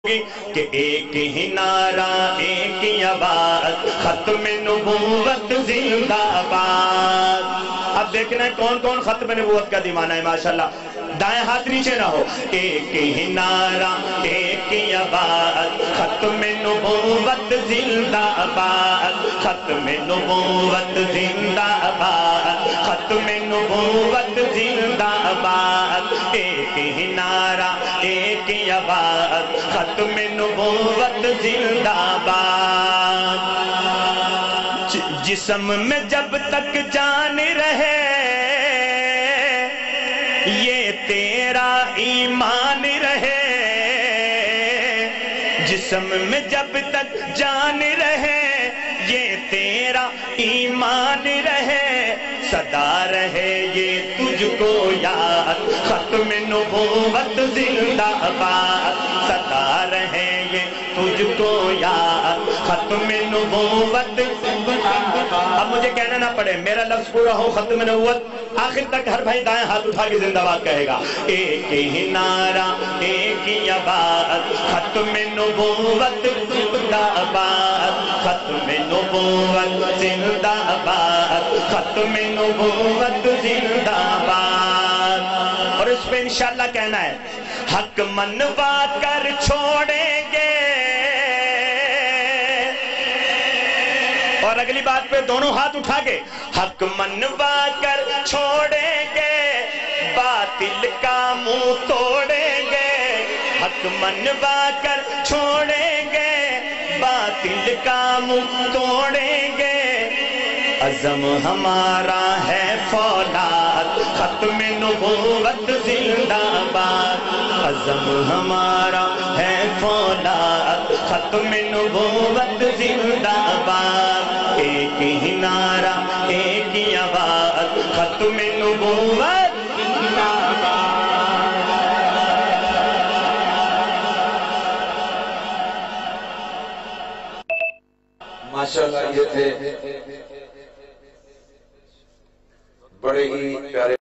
کہ ایک ہی نعرہ ایک ہی آواز ختم نبوت زندہ باد۔ اب دیکھنا ہے کون کون ختم نبوت کا دیوانہ ہے ماشاءاللہ۔ دائیں ہاتھ نیچے نہ ہو۔ ایک ہی نعرہ ایک ہی آواز ختم نبوت زندہ باد، ختم نبوت زندہ باد، ختم نبوت زندہ باد۔ ایک ہی نعرہ ایک ہی آواز ختم نبوت زندہ باد۔ جسم میں جب تک جان رہے یہ تیرا ایمان رہے، جسم میں جب تک جان رہے یہ تیرا ایمان رہے، صدا رہے یہ تجھ کو یاد ختم نبوت زندہ باد، صدا رہے یہ تجھ کو یاد ختم نبوت۔ اب مجھے کہنا نہ پڑے، میرا لفظ پورا ہو ختم نبوت، آخر تک ہر بھائی دائیں ہاتھ اٹھا کے زندہ باد کہے گا۔ ایک ہی نعرہ ایک ہی آواز ختم نبوت زندہ باد، ختم نبوت زندہ باد، ختم نبوت زندہ باد۔ اور اس پہ انشاءاللہ کہنا ہے حق منوا کر چھوڑیں گے، اور اگلی بات پہ دونوں ہاتھ اٹھا کے حق منوا کر چھوڑیں گے، باطل کا منہ توڑیں گے، حق منوا کر چھوڑیں گے، باطل کا منہ توڑیں گے۔ عزم ہمارا ہے فولاد ختم نبوت زندہ باد، عزم ہمارا ہے فولاد ختم نبوت زندہ باد۔ ایک ہی نعرہ ایک ہی آواز ختم نبوت زندہ باد۔ ماشاءاللہ یہ تھے بڑے ہی پیارے